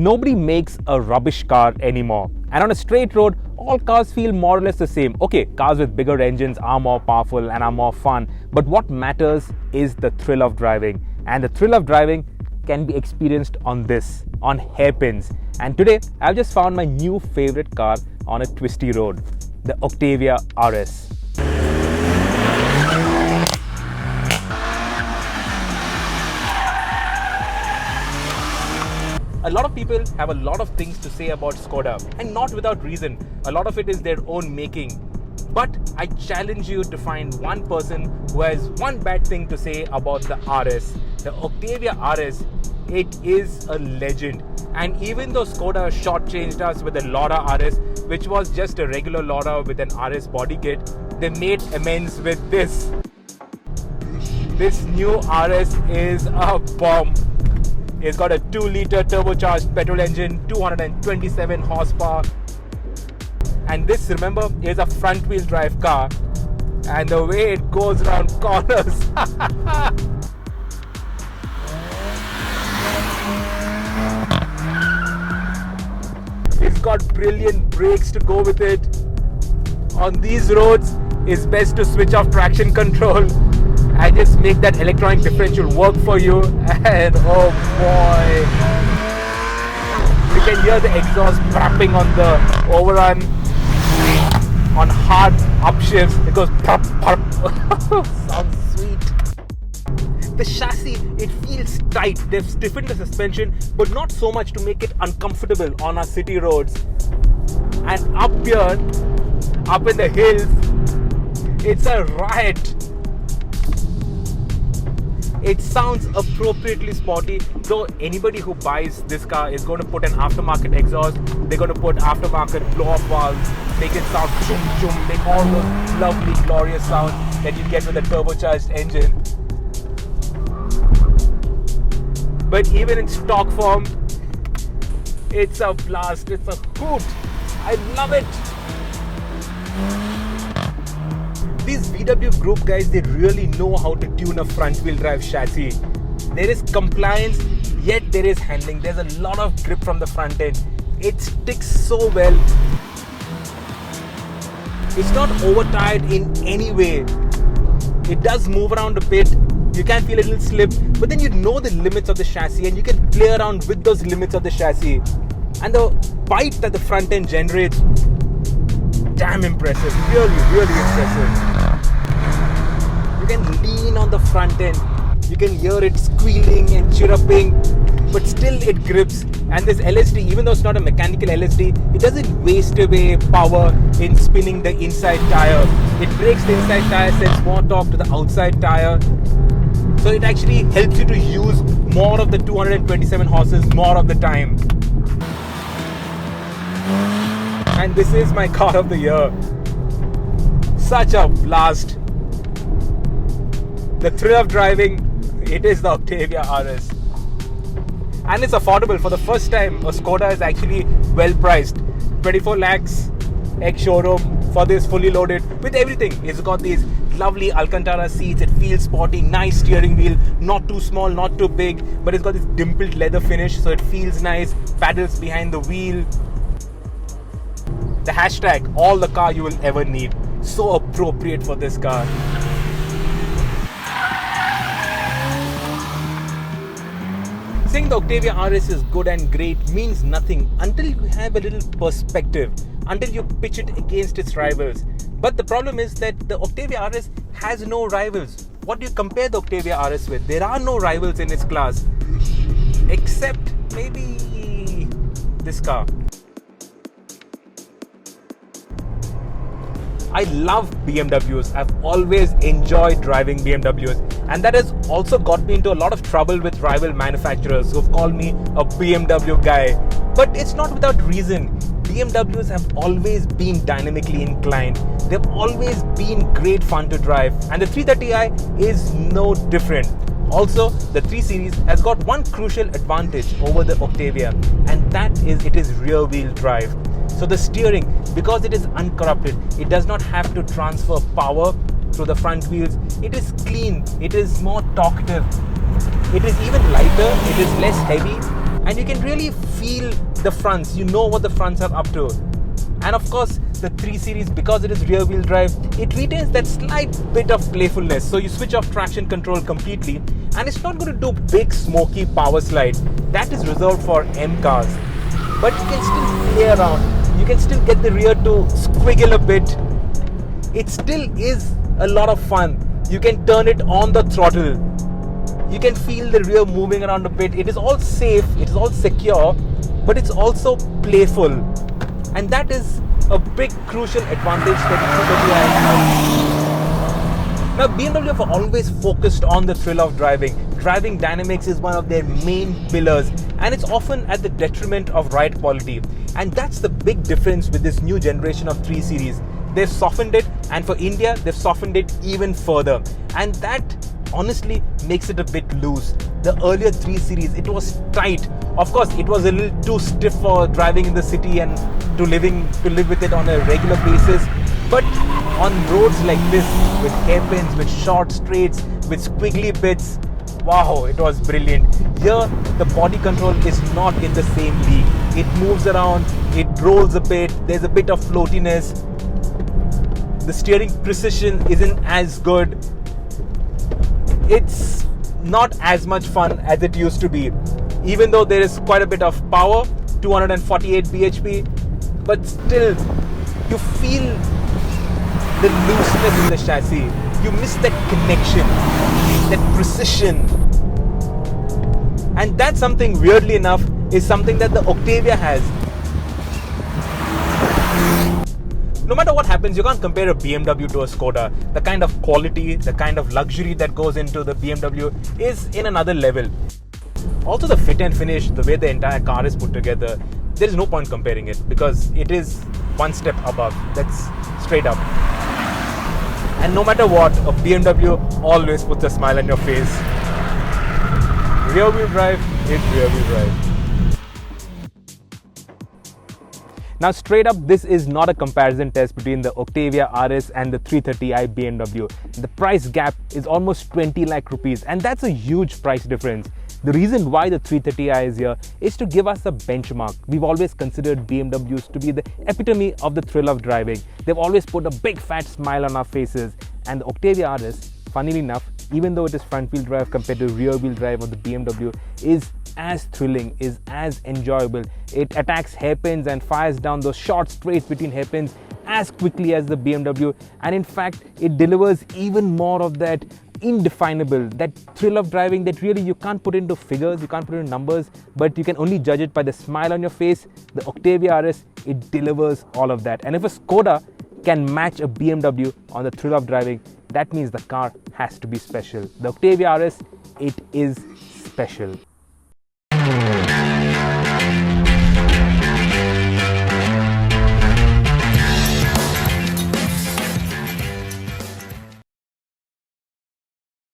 Nobody makes a rubbish car anymore. And on a straight road, all cars feel more or less the same. Okay, cars with bigger engines are more powerful and are more fun. But what matters is the thrill of driving. And the thrill of driving can be experienced on hairpins. And today, I've just found my new favorite car on a twisty road, the Octavia RS. A lot of people have a lot of things to say about Skoda, and not without reason. A lot of it is their own making. But I challenge you to find one person who has one bad thing to say about the RS. The Octavia RS, it is a legend. And even though Skoda shortchanged us with the Laura RS, which was just a regular Laura with an RS body kit, they made amends with this. This new RS is a bomb. It's got a 2-liter turbocharged petrol engine, 227 horsepower. And this, remember, is a front-wheel drive car. And the way it goes around corners. It's got brilliant brakes to go with it. On these roads, it's best to switch off traction control and just make that electronic differential work for you. And oh boy, you can hear the exhaust brapping on the overrun. On hard upshifts, it goes pop, pop. Sounds sweet. The chassis, it feels tight. They've stiffened the suspension, but not so much to make it uncomfortable on our city roads. And up here, up in the hills, it's a riot. It sounds appropriately sporty, though anybody who buys this car is going to put an aftermarket exhaust. They're going to put aftermarket blow-up valves, make it sound chum chum, make all the lovely glorious sound that you get with a turbocharged engine. But even in stock form, it's a blast, it's a hoot. I love it. These VW group guys, they really know how to tune a front-wheel drive chassis. There is compliance, yet there is handling. There's a lot of grip from the front end. It sticks so well. It's not overtired in any way. It does move around a bit. You can feel a little slip, but then you know the limits of the chassis and you can play around with those limits of the chassis. And the bite that the front end generates, damn impressive, really, really impressive. You can lean on the front end, you can hear it squealing and chirruping, but still it grips. And this LSD, even though it's not a mechanical LSD, it doesn't waste away power in spinning the inside tire. It breaks the inside tire, sends more torque to the outside tire. So it actually helps you to use more of the 227 horses more of the time. And this is my car of the year. Such a blast. The thrill of driving, it is the Octavia RS. And it's affordable. For the first time, a Skoda is actually well priced. 24 lakhs ex-showroom for this fully loaded with everything. It's got these lovely Alcantara seats. It feels sporty, nice steering wheel, not too small, not too big, but it's got this dimpled leather finish, so it feels nice. Paddles behind the wheel. The hashtag, all the car you will ever need. So appropriate for this car. Saying the Octavia RS is good and great means nothing until you have a little perspective, until you pitch it against its rivals. But the problem is that the Octavia RS has no rivals. What do you compare the Octavia RS with? There are no rivals in its class, except maybe this car. I love BMWs. I've always enjoyed driving BMWs, and that has also got me into a lot of trouble with rival manufacturers who've called me a BMW guy. But it's not without reason. BMWs have always been dynamically inclined. They've always been great fun to drive, and the 330i is no different. Also, the 3 Series has got one crucial advantage over the Octavia, and that is it is rear wheel drive. So the steering, because it is uncorrupted, it does not have to transfer power through the front wheels. It is clean, it is more talkative, it is even lighter, it is less heavy, and you can really feel the fronts. You know what the fronts are up to. And of course, the 3 Series, because it is rear wheel drive, it retains that slight bit of playfulness. So you switch off traction control completely, and it's not going to do big smoky power slide. That is reserved for M cars. But you can still play around. You can still get the rear to squiggle a bit. It still is a lot of fun. You can turn it on the throttle. You can feel the rear moving around a bit. It is all safe, it is all secure, but it's also playful. And that is a big crucial advantage that the 330i has. Now, BMW have always focused on the thrill of driving. Driving dynamics is one of their main pillars, and it's often at the detriment of ride quality. And that's the big difference with this new generation of 3 Series. They've softened it, and for India, they've softened it even further. And that honestly makes it a bit loose. The earlier 3 Series, it was tight. Of course, it was a little too stiff for driving in the city and to live with it on a regular basis. But on roads like this, with hairpins, with short straights, with squiggly bits, wow, it was brilliant. Here, the body control is not in the same league. It moves around, it rolls a bit, there's a bit of floatiness. The steering precision isn't as good. It's not as much fun as it used to be, even though there is quite a bit of power, 248 bhp, but still you feel the looseness in the chassis. You miss that connection, that precision. And that's something, weirdly enough, is something that the Octavia has. No matter what happens, you can't compare a BMW to a Skoda. The kind of quality, the kind of luxury that goes into the BMW is in another level. Also, the fit and finish, the way the entire car is put together, there is no point comparing it because it is one step above. That's straight up. And no matter what, a BMW always puts a smile on your face. Rear wheel drive is rear wheel drive. Now, straight up, this is not a comparison test between the Octavia RS and the 330i BMW. The price gap is almost 20 lakh rupees, and that's a huge price difference. The reason why the 330i is here is to give us a benchmark. We've always considered BMWs to be the epitome of the thrill of driving. They've always put a big fat smile on our faces, and the Octavia RS, funnily enough, even though it is front wheel drive compared to rear wheel drive of the BMW, is as thrilling, is as enjoyable. It attacks hairpins and fires down those short straights between hairpins as quickly as the BMW, and in fact it delivers even more of that indefinable, that thrill of driving that really you can't put into figures, you can't put into numbers, but you can only judge it by the smile on your face. The Octavia RS, it delivers all of that. And if a Skoda can match a BMW on the thrill of driving, that means the car has to be special. The Octavia RS, it is special.